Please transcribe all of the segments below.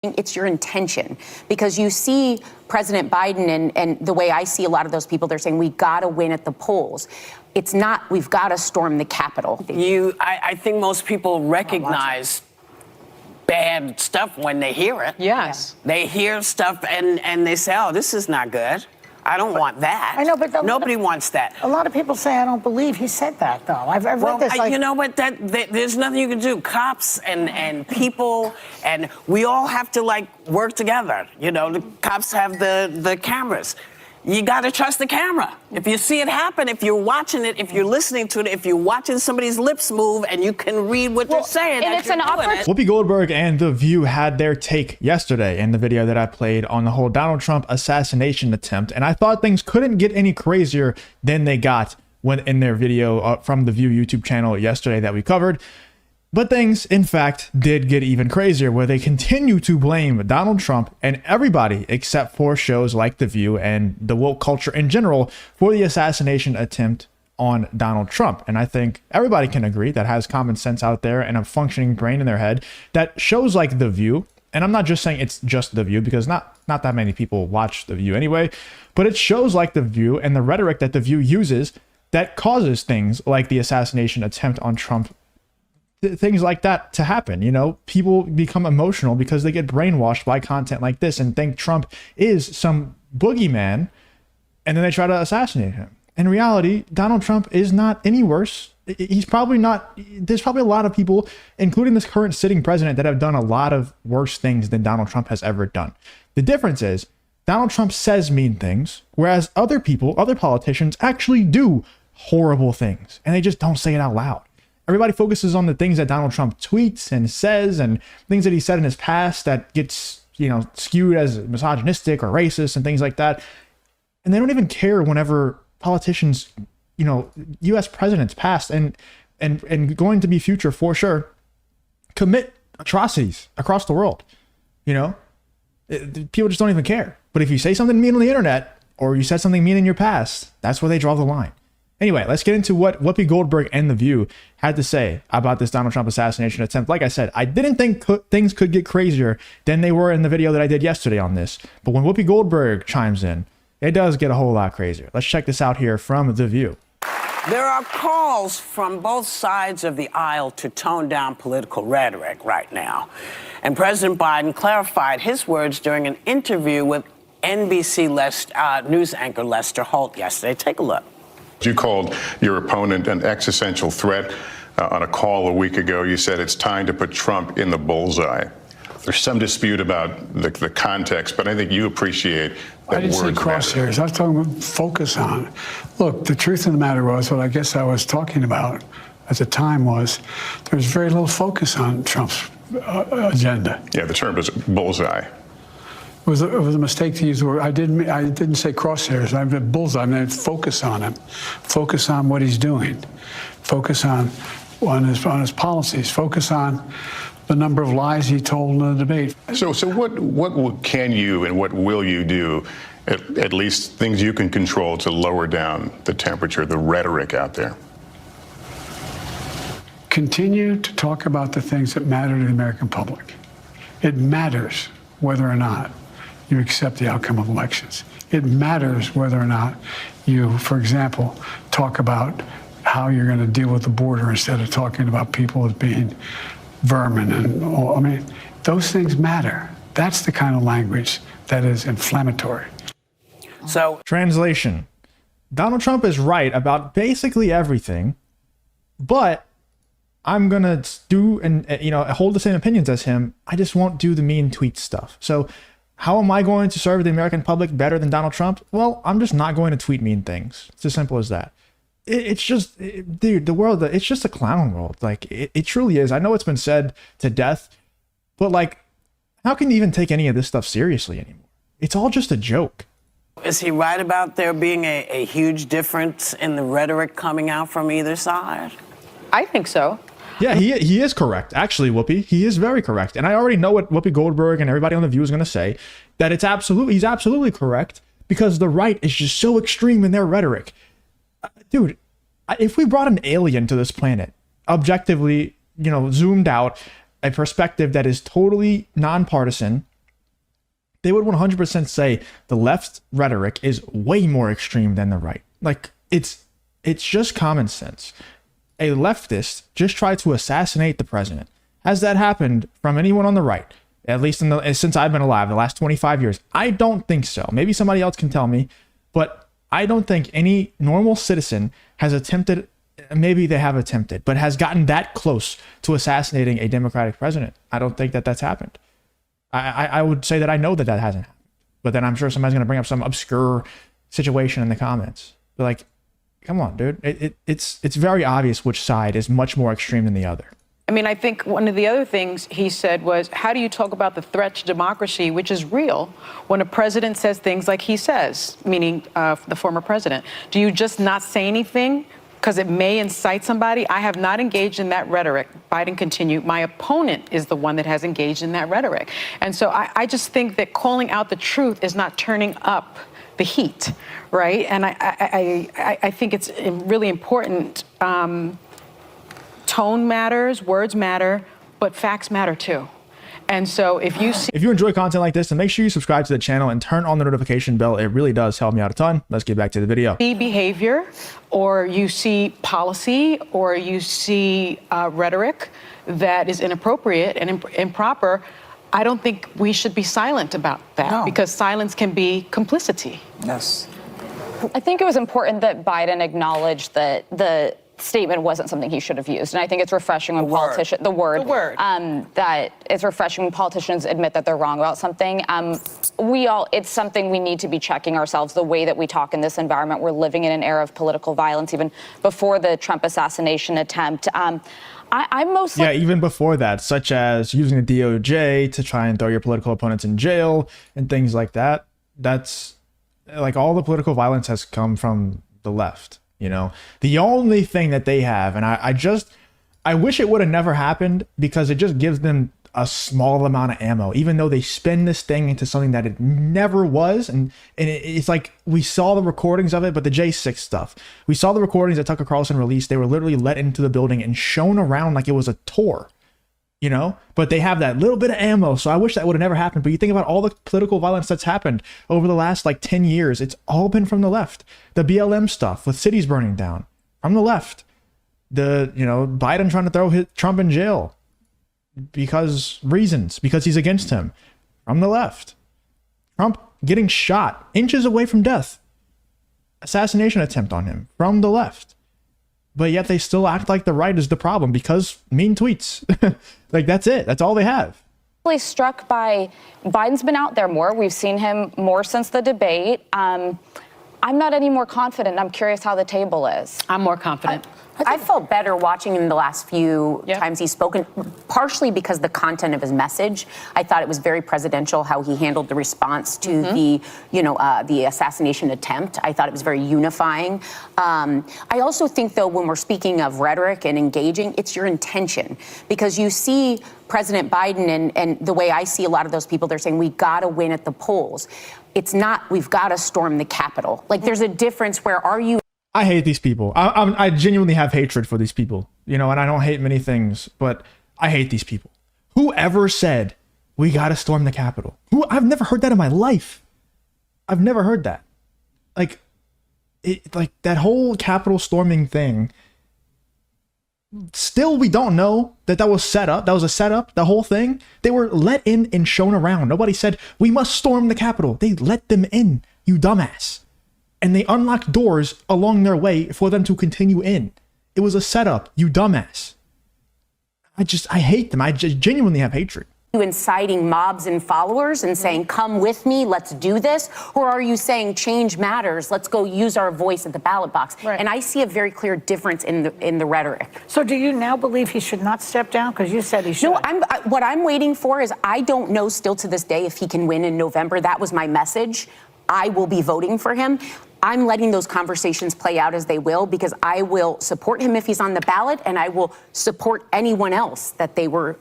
It's your intention, because you see President Biden and the way I see a lot of those people, they're saying we got to win at the polls. It's not we've got to storm the Capitol. I think most people recognize bad stuff when they hear it. Yes. They hear stuff and they say, oh, this is not good. I don't want that. I know, but nobody wants that. A lot of people say, I don't believe he said that, though. I've read this. You know what? There's nothing you can do. Cops and people, and we all have to work together. You know, the cops have the cameras. You got to trust the camera. If you see it happen, if you're watching it, if you're listening to it, if you're watching somebody's lips move and you can read what they're saying, and it's an opportunity. Whoopi Goldberg and The View had their take yesterday in the video that I played on the whole Donald Trump assassination attempt, and I thought things couldn't get any crazier than they got when in their video from The View YouTube channel yesterday that we covered. But things, in fact, did get even crazier, where they continue to blame Donald Trump and everybody except for shows like The View and the woke culture in general for the assassination attempt on Donald Trump. And I think everybody can agree that has common sense out there and a functioning brain in their head that shows like The View, and I'm not just saying it's just The View because not that many people watch The View anyway, but it shows like The View and the rhetoric that The View uses that causes things like the assassination attempt on Trump, things like that to happen. You know, people become emotional because they get brainwashed by content like this and think Trump is some boogeyman, and then they try to assassinate him. In reality, Donald Trump is not any worse. He's probably not. There's probably a lot of people, including this current sitting president, that have done a lot of worse things than Donald Trump has ever done. The difference is Donald Trump says mean things, whereas other people, other politicians actually do horrible things, and they just don't say it out loud. Everybody focuses on the things that Donald Trump tweets and says and things that he said in his past that gets, you know, skewed as misogynistic or racist and things like that. And they don't even care whenever politicians, you know, U.S. presidents past and going to be future for sure, commit atrocities across the world. You know, people just don't even care. But if you say something mean on the internet or you said something mean in your past, that's where they draw the line. Anyway, let's get into what Whoopi Goldberg and The View had to say about this Donald Trump assassination attempt. Like I said, I didn't think things could get crazier than they were in the video that I did yesterday on this. But when Whoopi Goldberg chimes in, it does get a whole lot crazier. Let's check this out here from The View. There are calls from both sides of the aisle to tone down political rhetoric right now. And President Biden clarified his words during an interview with NBC news anchor Lester Holt yesterday. Take a look. You called your opponent an existential threat on a call a week ago. You said it's time to put Trump in the bullseye. There's some dispute about the context, but I think you appreciate that. I didn't say crosshairs. I was talking about focus on. Look, the truth of the matter was, what I guess I was talking about at the time was there was very little focus on Trump's agenda. Yeah, the term is bullseye. It was a mistake to use the word. I didn't say crosshairs. I meant bullseye. I meant focus on him. Focus on what he's doing. Focus on his policies. Focus on the number of lies he told in the debate. So what can you and what will you do, at least things you can control, to lower down the temperature, the rhetoric out there? Continue to talk about the things that matter to the American public. It matters whether or not you accept the outcome of elections. It matters whether or not you, for example, talk about how you're going to deal with the border instead of talking about people as being vermin and all. I mean, those things matter. That's the kind of language that is inflammatory. So, translation: Donald Trump is right about basically everything, but I'm gonna do and hold the same opinions as him. I just won't do the mean tweet stuff. So how am I going to serve the American public better than Donald Trump? Well, I'm just not going to tweet mean things. It's as simple as that. It's just, dude, the world, it's just a clown world. Like, it truly is. I know it's been said to death, but like, how can you even take any of this stuff seriously anymore? It's all just a joke. Is he right about there being a huge difference in the rhetoric coming out from either side? I think so. Yeah, he is correct. Actually, Whoopi, he is very correct. And I already know what Whoopi Goldberg and everybody on The View is going to say, that he's absolutely correct, because the right is just so extreme in their rhetoric. Dude, if we brought an alien to this planet, objectively, zoomed out, a perspective that is totally nonpartisan, they would 100% say the left's rhetoric is way more extreme than the right. Like, it's just common sense. A leftist just tried to assassinate the president. Has that happened from anyone on the right? At least since I've been alive, the last 25 years? I don't think so. Maybe somebody else can tell me, but I don't think any normal citizen has attempted, maybe they have attempted, but has gotten that close to assassinating a Democratic president. I don't think that that's happened. I would say that I know that that hasn't happened, but then I'm sure somebody's going to bring up some obscure situation in the comments. But like, come on, dude. It's very obvious which side is much more extreme than the other. I mean, I think one of the other things he said was, how do you talk about the threat to democracy, which is real, when a president says things like he says, meaning the former president? Do you just not say anything because it may incite somebody? I have not engaged in that rhetoric. Biden continued. My opponent is the one that has engaged in that rhetoric. And so I just think that calling out the truth is not turning up the heat, right? And I think it's really important. Tone matters, words matter, but facts matter too. And so if you enjoy content like this, then make sure you subscribe to the channel and turn on the notification bell. It really does help me out a ton. Let's get back to the video. See behavior, or you see policy, or you see rhetoric that is inappropriate and improper, I don't think we should be silent about that, because silence can be complicity. Yes. I think it was important that Biden acknowledged that the statement wasn't something he should have used. And I think it's refreshing when politicians, that it's refreshing when politicians admit that they're wrong about something. It's something we need to be checking ourselves, the way that we talk in this environment. We're living in an era of political violence, even before the Trump assassination attempt. I'm mostly... Yeah, even before that, such as using the DOJ to try and throw your political opponents in jail and things like that. That's like, all the political violence has come from the left. You know, the only thing that they have, and I wish it would have never happened, because it just gives them a small amount of ammo, even though they spin this thing into something that it never was. And it's like, we saw the recordings of it, but the J6 stuff, we saw the recordings that Tucker Carlson released. They were literally let into the building and shown around like it was a tour, you know, but they have that little bit of ammo. So I wish that would have never happened. But you think about all the political violence that's happened over the last like 10 years, it's all been from the left. The BLM stuff with cities burning down, from the left. Biden trying to throw Trump in jail because he's against him, from the left. Trump getting shot inches away from death, assassination attempt on him, from the left. But yet they still act like the right is the problem because mean tweets. Like, that's it. That's all they have. Really struck by Biden's been out there more. We've seen him more since the debate. I'm not any more confident. I'm curious how the table is. I'm more confident. I felt better watching him the last few times he's spoken, partially because the content of his message. I thought it was very presidential how he handled the response to the assassination attempt. I thought it was very unifying. I also think, though, when we're speaking of rhetoric and engaging, it's your intention, because you see President Biden and the way I see a lot of those people, they're saying we got to win at the polls. It's not, we've got to storm the Capitol. Like, there's a difference. Where are you? I hate these people. I genuinely have hatred for these people, you know, and I don't hate many things, but I hate these people. Whoever said we got to storm the Capitol? I've never heard that in my life. I've never heard that. Like that whole Capitol storming thing. Still, we don't know that was set up. That was a setup. The whole thing. They were let in and shown around. Nobody said we must storm the Capitol. They let them in, you dumbass. And they unlocked doors along their way for them to continue in. It was a setup, you dumbass. I hate them. I genuinely have hatred. You inciting mobs and followers and saying, come with me, let's do this? Or are you saying change matters, let's go use our voice at the ballot box? Right. And I see a very clear difference in the rhetoric. So do you now believe he should not step down? Because you said he should. No, what I'm waiting for is, I don't know still to this day if he can win in November. That was my message. I will be voting for him. I'm letting those conversations play out as they will, because I will support him if he's on the ballot, and I will support anyone else if they were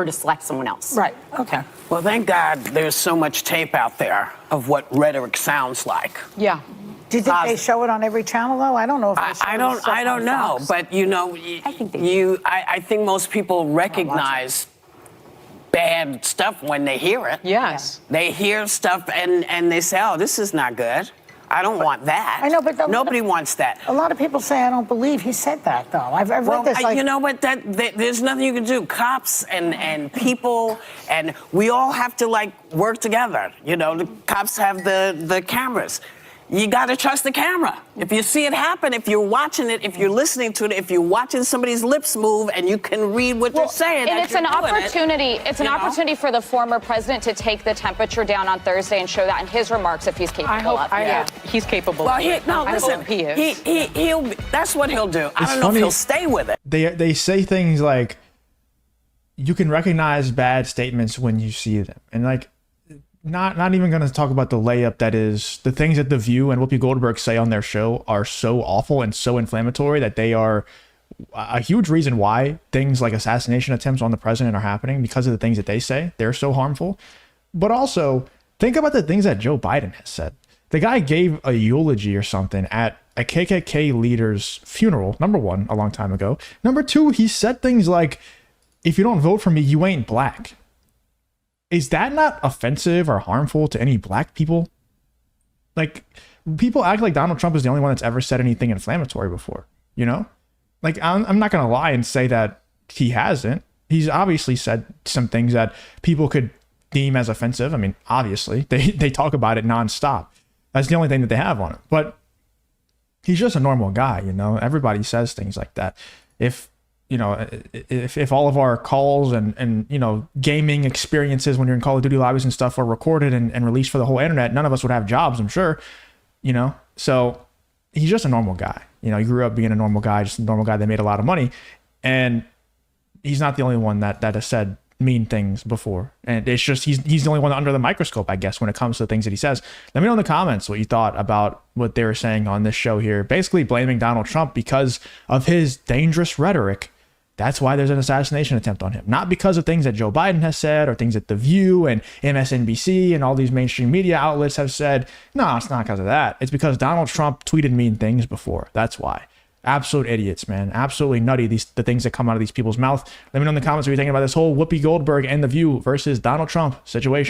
to select someone else. Right. Okay. Well, thank God there's so much tape out there of what rhetoric sounds like. Yeah. Do you think they show it on every channel, though? I don't know if they show I don't know, but you know, I think they do. I think most people recognize bad stuff when they hear it. Yes. They hear stuff and they say, oh, this is not good. I don't want that. I know, but nobody wants that. A lot of people say, I don't believe he said that, though. I've read this. You know what? There's nothing you can do. Cops and people, and we all have to work together. You know, the cops have the cameras. You got to trust the camera. If you see it happen, if you're watching it, if you're listening to it, if you're watching somebody's lips move and you can read what they're saying. And it's an opportunity. It's an opportunity for the former president to take the temperature down on Thursday and show that in his remarks if he's capable of. I hope he's capable. Well, listen, he is. He'll. That's what he'll do. I don't know funny. if he'll stay with it. They say things like, you can recognize bad statements when you see them, and not even going to talk about the layup that is the things that The View and Whoopi Goldberg say on their show are so awful and so inflammatory that they are a huge reason why things like assassination attempts on the president are happening, because of the things that they say. They're so harmful. But also, think about the things that Joe Biden has said. The guy gave a eulogy or something at a KKK leader's funeral, number one, a long time ago. Number two, he said things like, if you don't vote for me, you ain't black. Is that not offensive or harmful to any black people? People act like Donald Trump is the only one that's ever said anything inflammatory before, you know? I'm not going to lie and say that he hasn't. He's obviously said some things that people could deem as offensive. I mean, obviously, they talk about it nonstop. That's the only thing that they have on it. But he's just a normal guy, you know? Everybody says things like that. If all of our calls and gaming experiences when you're in Call of Duty lobbies and stuff are recorded and released for the whole internet, none of us would have jobs, I'm sure, so he's just a normal guy. He grew up being a normal guy, just a normal guy that made a lot of money, and he's not the only one that has said mean things before, and it's just he's the only one under the microscope, I guess, when it comes to the things that he says. Let me know in the comments what you thought about what they were saying on this show here, basically blaming Donald Trump because of his dangerous rhetoric. That's why there's an assassination attempt on him. Not because of things that Joe Biden has said or things that The View and MSNBC and all these mainstream media outlets have said. No, it's not because of that. It's because Donald Trump tweeted mean things before. That's why. Absolute idiots, man. Absolutely nutty, the things that come out of these people's mouth. Let me know in the comments what you're thinking about this whole Whoopi Goldberg and The View versus Donald Trump situation.